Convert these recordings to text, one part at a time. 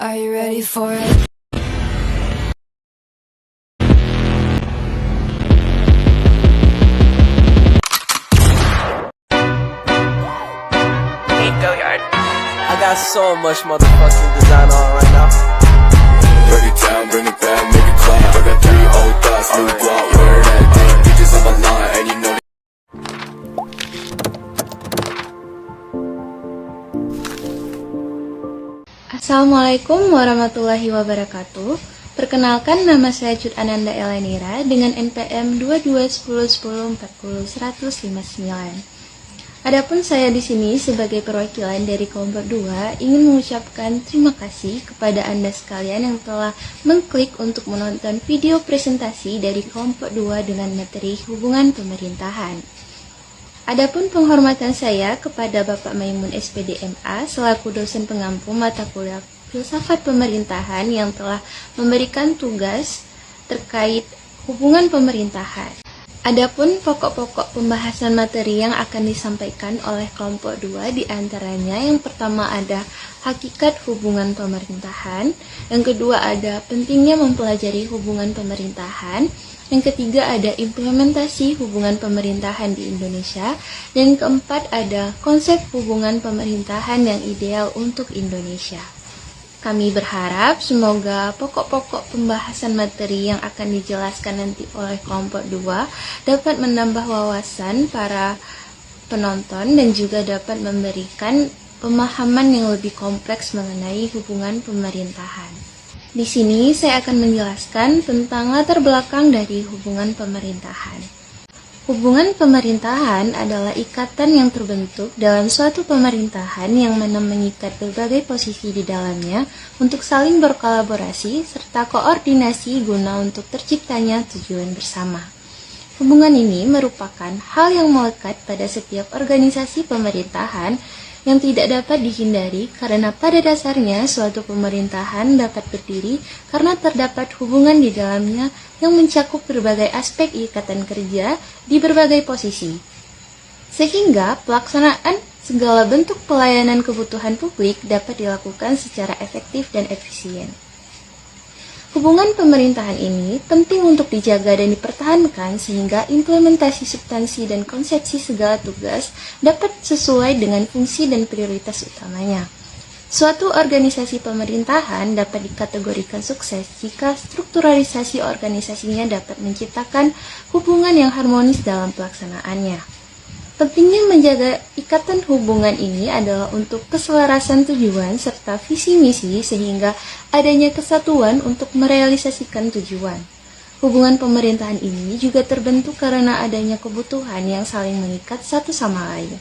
Are you ready for it? Go yard. I got so much motherfucking design on right now. Break it down, bring it back, make it clap. I got 3 old thoughts, new guap, where that thing. Bitches on my line, and you know Assalamualaikum warahmatullahi wabarakatuh. Perkenalkan, nama saya Cut Ananda Elenira dengan NPM 221010401059. Adapun saya di sini sebagai perwakilan dari kelompok 2 ingin mengucapkan terima kasih kepada Anda sekalian yang telah mengklik untuk menonton video presentasi dari kelompok 2 dengan materi hubungan pemerintahan. Adapun penghormatan saya kepada Bapak Maimun SPD MA selaku dosen pengampu mata kuliah Filsafat Pemerintahan yang telah memberikan tugas terkait hubungan pemerintahan. Adapun pokok-pokok pembahasan materi yang akan disampaikan oleh kelompok 2 diantaranya yang pertama ada hakikat hubungan pemerintahan, yang kedua ada pentingnya mempelajari hubungan pemerintahan, yang ketiga ada implementasi hubungan pemerintahan di Indonesia, dan yang keempat ada konsep hubungan pemerintahan yang ideal untuk Indonesia. Kami berharap semoga pokok-pokok pembahasan materi yang akan dijelaskan nanti oleh kelompok 2 dapat menambah wawasan para penonton dan juga dapat memberikan pemahaman yang lebih kompleks mengenai hubungan pemerintahan. Di sini saya akan menjelaskan tentang latar belakang dari hubungan pemerintahan. Hubungan pemerintahan adalah ikatan yang terbentuk dalam suatu pemerintahan yang mana mengikat berbagai posisi di dalamnya untuk saling berkolaborasi serta koordinasi guna untuk terciptanya tujuan bersama. Hubungan ini merupakan hal yang melekat pada setiap organisasi pemerintahan yang tidak dapat dihindari karena pada dasarnya suatu pemerintahan dapat berdiri karena terdapat hubungan di dalamnya yang mencakup berbagai aspek ikatan kerja di berbagai posisi. Sehingga pelaksanaan segala bentuk pelayanan kebutuhan publik dapat dilakukan secara efektif dan efisien. Hubungan pemerintahan ini penting untuk dijaga dan dipertahankan sehingga implementasi substansi dan konsepsi segala tugas dapat sesuai dengan fungsi dan prioritas utamanya. Suatu organisasi pemerintahan dapat dikategorikan sukses jika strukturalisasi organisasinya dapat menciptakan hubungan yang harmonis dalam pelaksanaannya. Pentingnya menjaga ikatan hubungan ini adalah untuk keselarasan tujuan serta visi misi sehingga adanya kesatuan untuk merealisasikan tujuan. Hubungan pemerintahan ini juga terbentuk karena adanya kebutuhan yang saling mengikat satu sama lain.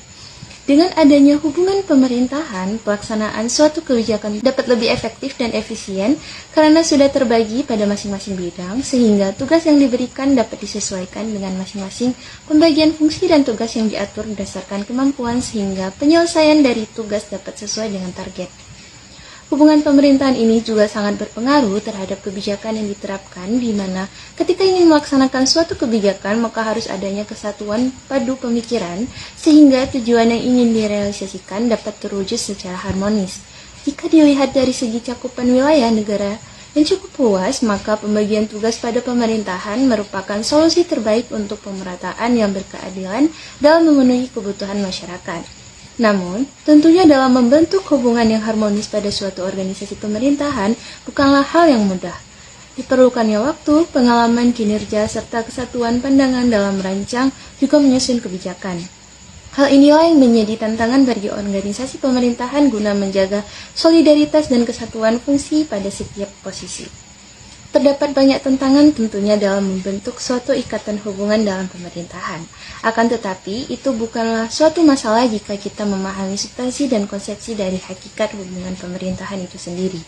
Dengan adanya hubungan pemerintahan, pelaksanaan suatu kebijakan dapat lebih efektif dan efisien karena sudah terbagi pada masing-masing bidang, sehingga tugas yang diberikan dapat disesuaikan dengan masing-masing pembagian fungsi dan tugas yang diatur berdasarkan kemampuan sehingga penyelesaian dari tugas dapat sesuai dengan target. Hubungan pemerintahan ini juga sangat berpengaruh terhadap kebijakan yang diterapkan, di mana ketika ingin melaksanakan suatu kebijakan maka harus adanya kesatuan padu pemikiran sehingga tujuan yang ingin direalisasikan dapat terwujud secara harmonis. Jika dilihat dari segi cakupan wilayah negara yang cukup luas, maka pembagian tugas pada pemerintahan merupakan solusi terbaik untuk pemerataan yang berkeadilan dalam memenuhi kebutuhan masyarakat. Namun, tentunya dalam membentuk hubungan yang harmonis pada suatu organisasi pemerintahan bukanlah hal yang mudah. Diperlukannya waktu, pengalaman, kinerja, serta kesatuan pandangan dalam merancang juga menyusun kebijakan. Hal inilah yang menjadi tantangan bagi organisasi pemerintahan guna menjaga solidaritas dan kesatuan fungsi pada setiap posisi. Terdapat banyak tantangan tentunya dalam membentuk suatu ikatan hubungan dalam pemerintahan. Akan tetapi, itu bukanlah suatu masalah jika kita memahami substansi dan konsepsi dari hakikat hubungan pemerintahan itu sendiri.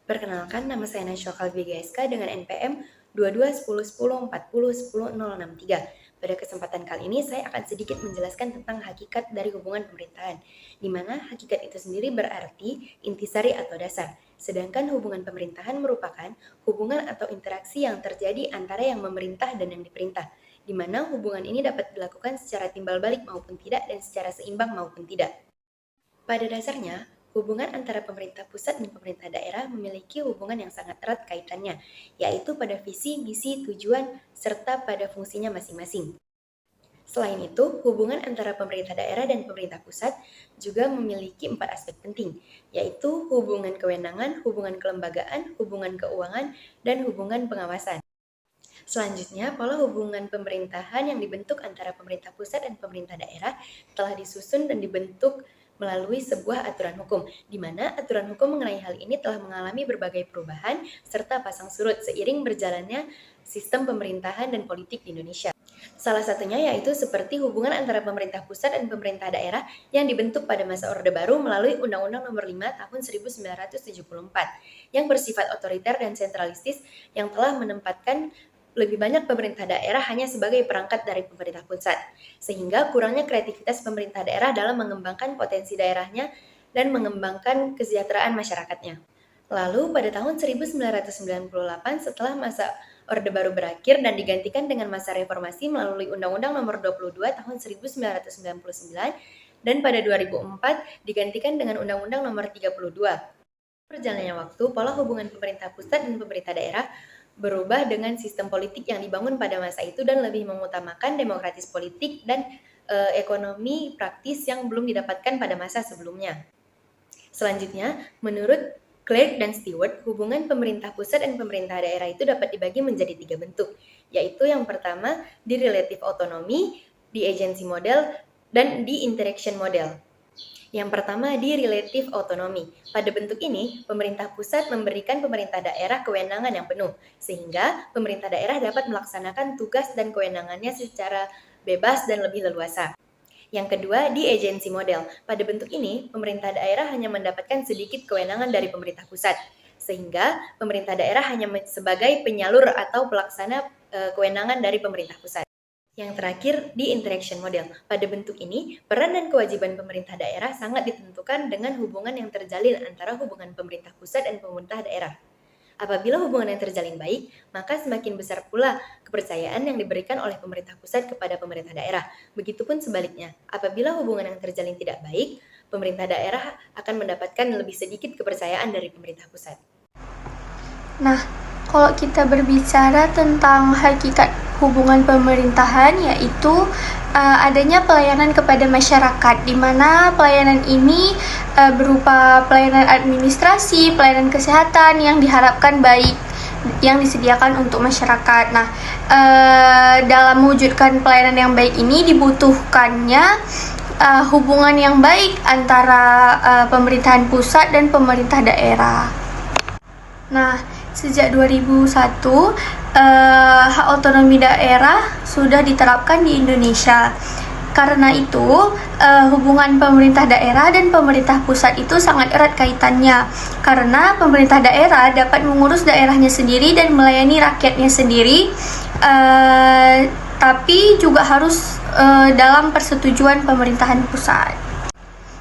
Perkenalkan, nama saya Najwa Kalbi GSK dengan NPM 221010401063. Pada kesempatan kali ini saya akan sedikit menjelaskan tentang hakikat dari hubungan pemerintahan, di mana hakikat itu sendiri berarti intisari atau dasar, sedangkan hubungan pemerintahan merupakan hubungan atau interaksi yang terjadi antara yang memerintah dan yang diperintah, di mana hubungan ini dapat dilakukan secara timbal balik maupun tidak dan secara seimbang maupun tidak. Pada dasarnya, hubungan antara pemerintah pusat dan pemerintah daerah memiliki hubungan yang sangat erat kaitannya, yaitu pada visi, misi, tujuan, serta pada fungsinya masing-masing. Selain itu, hubungan antara pemerintah daerah dan pemerintah pusat juga memiliki 4 aspek penting, yaitu hubungan kewenangan, hubungan kelembagaan, hubungan keuangan, dan hubungan pengawasan. Selanjutnya, pola hubungan pemerintahan yang dibentuk antara pemerintah pusat dan pemerintah daerah telah disusun dan dibentuk melalui sebuah aturan hukum, di mana aturan hukum mengenai hal ini telah mengalami berbagai perubahan serta pasang surut seiring berjalannya sistem pemerintahan dan politik di Indonesia. Salah satunya yaitu seperti hubungan antara pemerintah pusat dan pemerintah daerah yang dibentuk pada masa Orde Baru melalui Undang-Undang Nomor 5 Tahun 1974 yang bersifat otoriter dan sentralistis yang telah menempatkan lebih banyak pemerintah daerah hanya sebagai perangkat dari pemerintah pusat, sehingga kurangnya kreativitas pemerintah daerah dalam mengembangkan potensi daerahnya dan mengembangkan kesejahteraan masyarakatnya. Lalu pada tahun 1998 setelah masa Orde Baru berakhir dan digantikan dengan masa reformasi melalui Undang-Undang Nomor 22 Tahun 1999 dan pada 2004 digantikan dengan Undang-Undang Nomor 32. Perjalannya waktu, pola hubungan pemerintah pusat dan pemerintah daerah berubah dengan sistem politik yang dibangun pada masa itu dan lebih mengutamakan demokratis politik dan ekonomi praktis yang belum didapatkan pada masa sebelumnya. Selanjutnya, menurut Clark dan Stewart, hubungan pemerintah pusat dan pemerintah daerah itu dapat dibagi menjadi 3 bentuk, yaitu yang pertama di relative autonomy, di agency model, dan di interaction model. Yang pertama di relative autonomy. Pada bentuk ini, pemerintah pusat memberikan pemerintah daerah kewenangan yang penuh, sehingga pemerintah daerah dapat melaksanakan tugas dan kewenangannya secara bebas dan lebih leluasa. Yang kedua, di agency model. Pada bentuk ini, pemerintah daerah hanya mendapatkan sedikit kewenangan dari pemerintah pusat, sehingga pemerintah daerah hanya sebagai penyalur atau pelaksana kewenangan dari pemerintah pusat. Yang terakhir, di interaction model. Pada bentuk ini, peran dan kewajiban pemerintah daerah sangat ditentukan dengan hubungan yang terjalin antara hubungan pemerintah pusat dan pemerintah daerah. Apabila hubungan yang terjalin baik, maka semakin besar pula kepercayaan yang diberikan oleh pemerintah pusat kepada pemerintah daerah. Begitupun sebaliknya, apabila hubungan yang terjalin tidak baik, pemerintah daerah akan mendapatkan lebih sedikit kepercayaan dari pemerintah pusat. Nah, kalau kita berbicara tentang hakikat hubungan pemerintahan, yaitu adanya pelayanan kepada masyarakat, di mana pelayanan ini berupa pelayanan administrasi, pelayanan kesehatan yang diharapkan baik yang disediakan untuk masyarakat. Nah, dalam mewujudkan pelayanan yang baik ini dibutuhkannya hubungan yang baik antara pemerintahan pusat dan pemerintah daerah. Nah, sejak 2001, hak otonomi daerah sudah diterapkan di Indonesia. Karena itu, hubungan pemerintah daerah dan pemerintah pusat itu sangat erat kaitannya. Karena pemerintah daerah dapat mengurus daerahnya sendiri dan melayani rakyatnya sendiri, tapi juga harus dalam persetujuan pemerintahan pusat.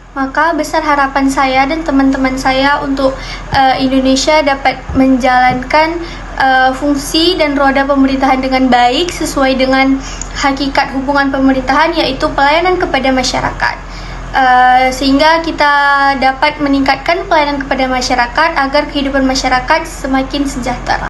Maka besar harapan saya dan teman-teman saya untuk Indonesia dapat menjalankan fungsi dan roda pemerintahan dengan baik sesuai dengan hakikat hubungan pemerintahan, yaitu pelayanan kepada masyarakat. Sehingga kita dapat meningkatkan pelayanan kepada masyarakat agar kehidupan masyarakat semakin sejahtera.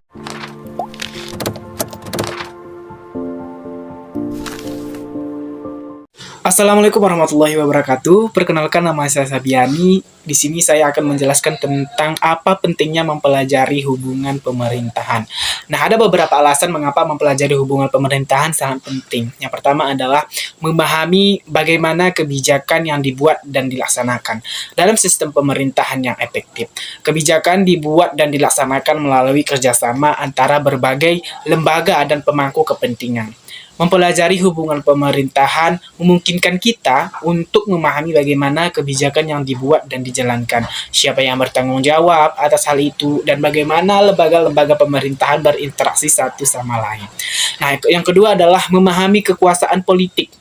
Assalamualaikum warahmatullahi wabarakatuh. Perkenalkan, nama saya Sabiani. Di sini saya akan menjelaskan tentang apa pentingnya mempelajari hubungan pemerintahan. Nah, ada beberapa alasan mengapa mempelajari hubungan pemerintahan sangat penting. Yang pertama adalah memahami bagaimana kebijakan yang dibuat dan dilaksanakan dalam sistem pemerintahan yang efektif. Kebijakan dibuat dan dilaksanakan melalui kerjasama antara berbagai lembaga dan pemangku kepentingan. Mempelajari hubungan pemerintahan memungkinkan kita untuk memahami bagaimana kebijakan yang dibuat dan dijalankan, siapa yang bertanggung jawab atas hal itu, dan bagaimana lembaga-lembaga pemerintahan berinteraksi satu sama lain. Nah, yang kedua adalah memahami kekuasaan politik.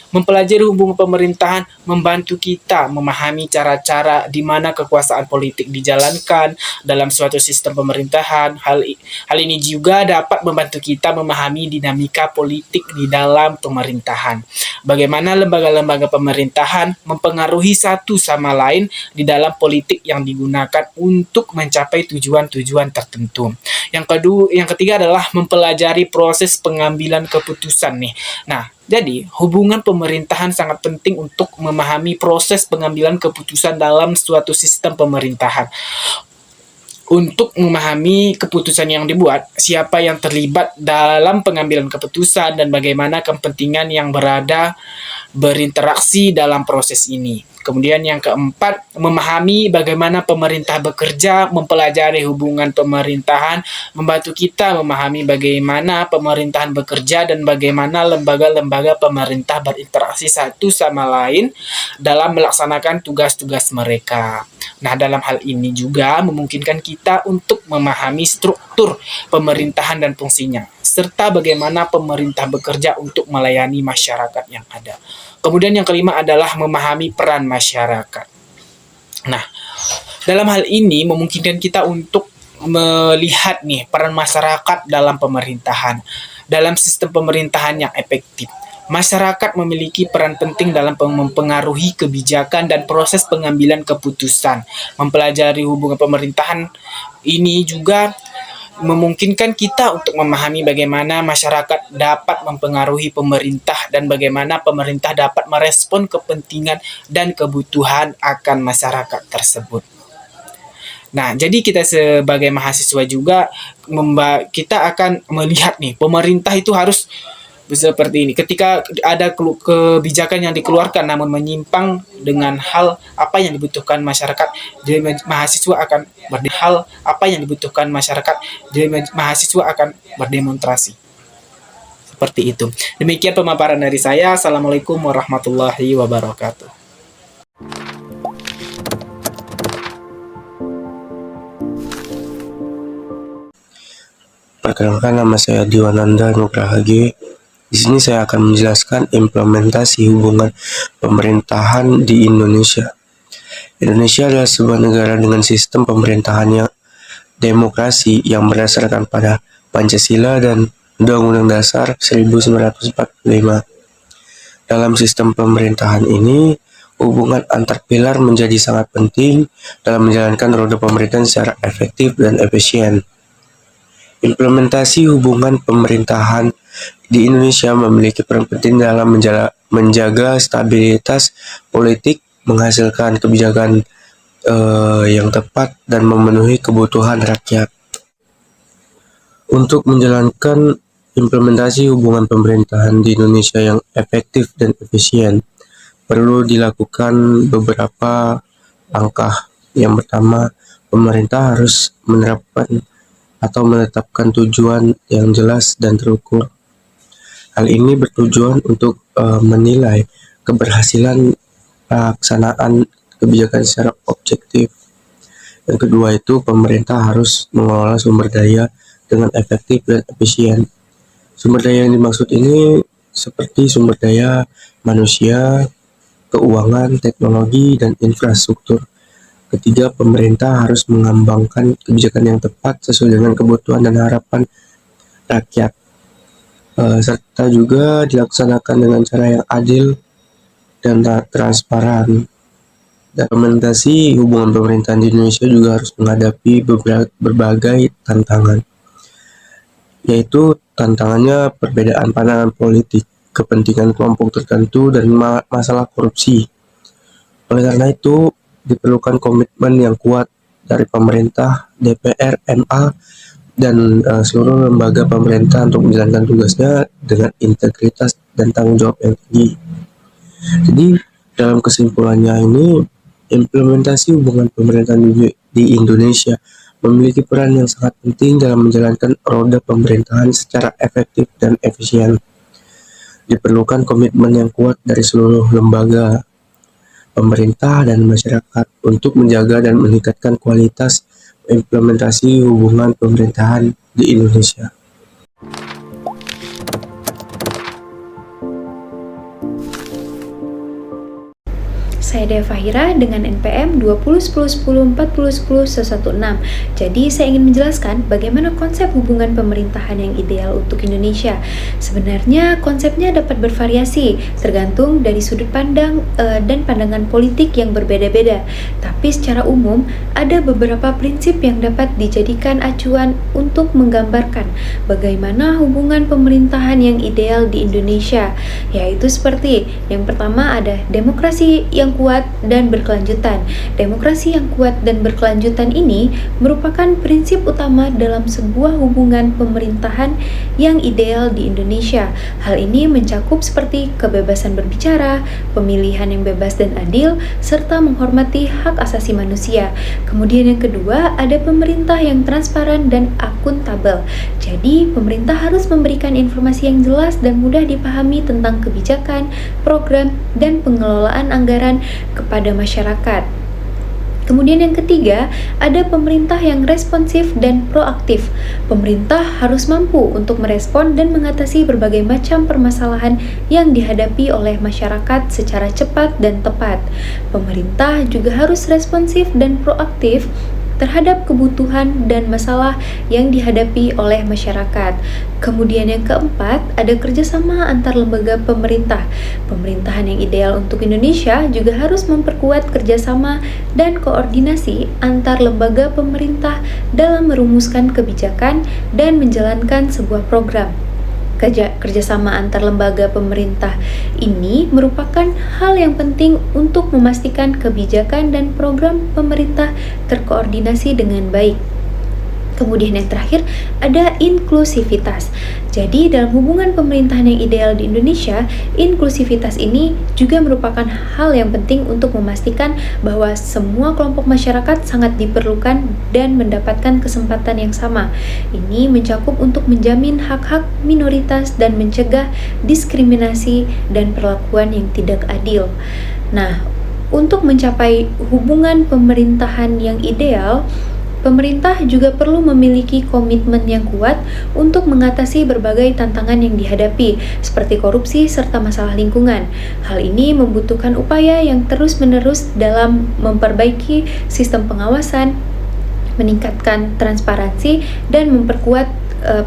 Mempelajari hubungan pemerintahan membantu kita memahami cara-cara di mana kekuasaan politik dijalankan dalam suatu sistem pemerintahan. Hal ini juga dapat membantu kita memahami dinamika politik di dalam pemerintahan. Bagaimana lembaga-lembaga pemerintahan mempengaruhi satu sama lain di dalam politik yang digunakan untuk mencapai tujuan-tujuan tertentu. Yang ketiga adalah mempelajari proses pengambilan keputusan nih. Nah, jadi, hubungan pemerintahan sangat penting untuk memahami proses pengambilan keputusan dalam suatu sistem pemerintahan. Untuk memahami keputusan yang dibuat, siapa yang terlibat dalam pengambilan keputusan, dan bagaimana kepentingan yang berinteraksi dalam proses ini. Kemudian yang keempat, memahami bagaimana pemerintah bekerja, mempelajari hubungan pemerintahan, membantu kita memahami bagaimana pemerintahan bekerja dan bagaimana lembaga-lembaga pemerintah berinteraksi satu sama lain dalam melaksanakan tugas-tugas mereka. Nah, dalam hal ini juga memungkinkan kita untuk memahami struktur pemerintahan dan fungsinya, serta bagaimana pemerintah bekerja untuk melayani masyarakat yang ada. Kemudian yang kelima adalah memahami peran masyarakat. Nah, dalam hal ini memungkinkan kita untuk melihat nih peran masyarakat dalam pemerintahan. Dalam sistem pemerintahan yang efektif, masyarakat memiliki peran penting dalam mempengaruhi kebijakan dan proses pengambilan keputusan. Mempelajari hubungan pemerintahan ini juga memungkinkan kita untuk memahami bagaimana masyarakat dapat mempengaruhi pemerintah dan bagaimana pemerintah dapat merespon kepentingan dan kebutuhan akan masyarakat tersebut. Nah, jadi kita sebagai mahasiswa juga kita akan melihat nih, pemerintah itu harus seperti ini. Ketika ada kebijakan yang dikeluarkan namun menyimpang dengan hal apa yang dibutuhkan masyarakat, jadi mahasiswa akan berdemonstrasi. Seperti itu. Demikian pemaparan dari saya. Assalamualaikum warahmatullahi wabarakatuh. Perkenalkan, nama saya Diwananda Nugraha. Di sini saya akan menjelaskan implementasi hubungan pemerintahan di Indonesia. Indonesia adalah sebuah negara dengan sistem pemerintahan yang demokrasi yang berdasarkan pada Pancasila dan Undang-Undang Dasar 1945. Dalam sistem pemerintahan ini, hubungan antar pilar menjadi sangat penting dalam menjalankan roda pemerintahan secara efektif dan efisien. Implementasi hubungan pemerintahan di Indonesia memiliki peran penting dalam menjaga stabilitas politik, menghasilkan kebijakan yang tepat, dan memenuhi kebutuhan rakyat. Untuk menjalankan implementasi hubungan pemerintahan di Indonesia yang efektif dan efisien, perlu dilakukan beberapa langkah. Yang pertama, pemerintah harus menerapkan atau menetapkan tujuan yang jelas dan terukur. Hal ini bertujuan untuk menilai keberhasilan pelaksanaan kebijakan secara objektif. Yang kedua itu, pemerintah harus mengelola sumber daya dengan efektif dan efisien. Sumber daya yang dimaksud ini seperti sumber daya manusia, keuangan, teknologi, dan infrastruktur. Ketiga, pemerintah harus mengembangkan kebijakan yang tepat sesuai dengan kebutuhan dan harapan rakyat, serta juga dilaksanakan dengan cara yang adil dan transparan. Implementasi hubungan pemerintahan di Indonesia juga harus menghadapi berbagai tantangan, yaitu tantangannya perbedaan pandangan politik, kepentingan kelompok tertentu, dan masalah korupsi. Oleh karena itu, diperlukan komitmen yang kuat dari pemerintah, DPR, MA, dan seluruh lembaga pemerintah untuk menjalankan tugasnya dengan integritas dan tanggung jawab yang tinggi. Jadi, dalam kesimpulannya ini, implementasi hubungan pemerintahan di Indonesia memiliki peran yang sangat penting dalam menjalankan roda pemerintahan secara efektif dan efisien. Diperlukan komitmen yang kuat dari seluruh lembaga pemerintah dan masyarakat untuk menjaga dan meningkatkan kualitas implementasi hubungan pemerintahan di Indonesia. Saya Dea Fahira dengan NPM 201010401016. Jadi saya ingin menjelaskan bagaimana konsep hubungan pemerintahan yang ideal untuk Indonesia. Sebenarnya konsepnya dapat bervariasi tergantung dari sudut pandang dan pandangan politik yang berbeda-beda. Tapi secara umum ada beberapa prinsip yang dapat dijadikan acuan untuk menggambarkan bagaimana hubungan pemerintahan yang ideal di Indonesia, yaitu seperti yang pertama ada demokrasi yang kuat dan berkelanjutan. Demokrasi yang kuat dan berkelanjutan ini merupakan prinsip utama dalam sebuah hubungan pemerintahan yang ideal di Indonesia. Hal ini mencakup seperti kebebasan berbicara, pemilihan yang bebas dan adil, serta menghormati hak asasi manusia. Kemudian yang kedua, ada pemerintah yang transparan dan akuntabel. Jadi, pemerintah harus memberikan informasi yang jelas dan mudah dipahami tentang kebijakan, program, dan pengelolaan anggaran kepada masyarakat. Kemudian yang ketiga, ada pemerintah yang responsif dan proaktif. Pemerintah harus mampu untuk merespon dan mengatasi berbagai macam permasalahan yang dihadapi oleh masyarakat secara cepat dan tepat. Pemerintah juga harus responsif dan proaktif terhadap kebutuhan dan masalah yang dihadapi oleh masyarakat. Kemudian yang keempat, ada kerjasama antar lembaga pemerintah. Pemerintahan yang ideal untuk Indonesia juga harus memperkuat kerjasama dan koordinasi antar lembaga pemerintah dalam merumuskan kebijakan dan menjalankan sebuah program. Kerjasama antar lembaga pemerintah ini merupakan hal yang penting untuk memastikan kebijakan dan program pemerintah terkoordinasi dengan baik. Kemudian yang terakhir ada inklusivitas. Jadi dalam hubungan pemerintahan yang ideal di Indonesia, inklusivitas ini juga merupakan hal yang penting untuk memastikan bahwa semua kelompok masyarakat sangat diperlukan dan mendapatkan kesempatan yang sama. Ini mencakup untuk menjamin hak-hak minoritas dan mencegah diskriminasi dan perlakuan yang tidak adil. Nah, untuk mencapai hubungan pemerintahan yang ideal, pemerintah juga perlu memiliki komitmen yang kuat untuk mengatasi berbagai tantangan yang dihadapi, seperti korupsi serta masalah lingkungan. Hal ini membutuhkan upaya yang terus-menerus dalam memperbaiki sistem pengawasan, meningkatkan transparansi, dan memperkuat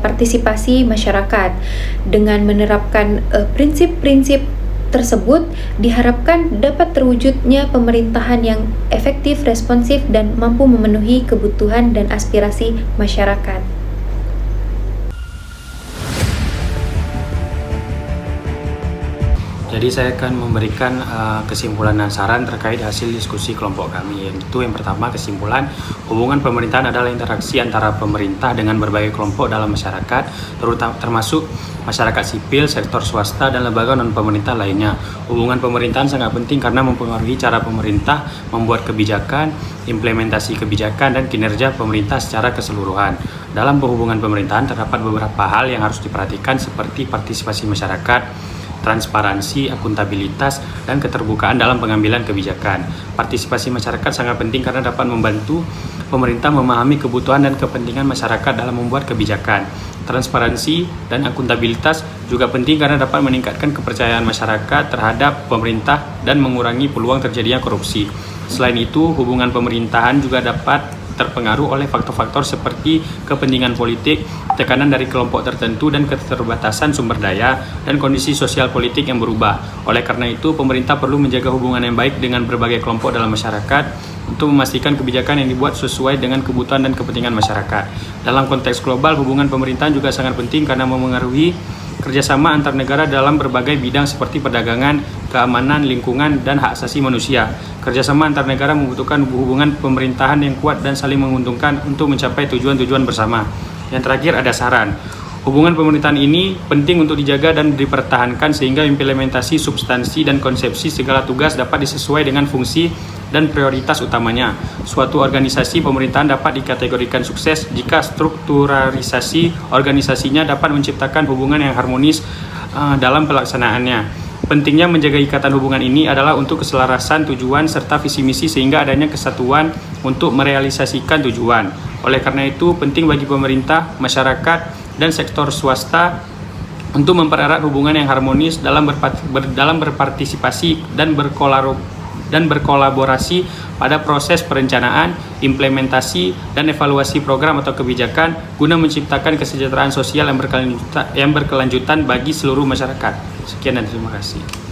partisipasi masyarakat. Dengan menerapkan prinsip-prinsip tersebut diharapkan dapat terwujudnya pemerintahan yang efektif, responsif, dan mampu memenuhi kebutuhan dan aspirasi masyarakat. Jadi saya akan memberikan kesimpulan dan saran terkait hasil diskusi kelompok kami. Yaitu yang pertama, kesimpulan hubungan pemerintahan adalah interaksi antara pemerintah dengan berbagai kelompok dalam masyarakat, termasuk masyarakat sipil, sektor swasta, dan lembaga non-pemerintah lainnya. Hubungan pemerintahan sangat penting karena mempengaruhi cara pemerintah membuat kebijakan, implementasi kebijakan, dan kinerja pemerintah secara keseluruhan. Dalam hubungan pemerintahan terdapat beberapa hal yang harus diperhatikan seperti partisipasi masyarakat, transparansi, akuntabilitas, dan keterbukaan dalam pengambilan kebijakan. Partisipasi masyarakat sangat penting karena dapat membantu pemerintah memahami kebutuhan dan kepentingan masyarakat dalam membuat kebijakan. Transparansi dan akuntabilitas juga penting karena dapat meningkatkan kepercayaan masyarakat terhadap pemerintah dan mengurangi peluang terjadinya korupsi. Selain itu, hubungan pemerintahan juga dapat terpengaruh oleh faktor-faktor seperti kepentingan politik, tekanan dari kelompok tertentu, dan keterbatasan sumber daya dan kondisi sosial politik yang berubah. Oleh karena itu, pemerintah perlu menjaga hubungan yang baik dengan berbagai kelompok dalam masyarakat untuk memastikan kebijakan yang dibuat sesuai dengan kebutuhan dan kepentingan masyarakat. Dalam konteks global, hubungan pemerintahan juga sangat penting karena memengaruhi kerjasama antar negara dalam berbagai bidang seperti perdagangan, keamanan, lingkungan, dan hak asasi manusia. Kerjasama antar negara membutuhkan hubungan pemerintahan yang kuat dan saling menguntungkan untuk mencapai tujuan-tujuan bersama. Yang terakhir ada saran. Hubungan pemerintahan ini penting untuk dijaga dan dipertahankan sehingga implementasi substansi dan konsepsi segala tugas dapat disesuai dengan fungsi dan prioritas utamanya. Suatu organisasi pemerintahan dapat dikategorikan sukses jika strukturalisasi organisasinya dapat menciptakan hubungan yang harmonis dalam pelaksanaannya. Pentingnya menjaga ikatan hubungan ini adalah untuk keselarasan tujuan serta visi misi sehingga adanya kesatuan untuk merealisasikan tujuan. Oleh karena itu, penting bagi pemerintah, masyarakat, dan sektor swasta untuk mempererat hubungan yang harmonis dalam berpartisipasi dan dan berkolaborasi pada proses perencanaan, implementasi, dan evaluasi program atau kebijakan guna menciptakan kesejahteraan sosial yang berkelanjutan bagi seluruh masyarakat. Sekian dan terima kasih.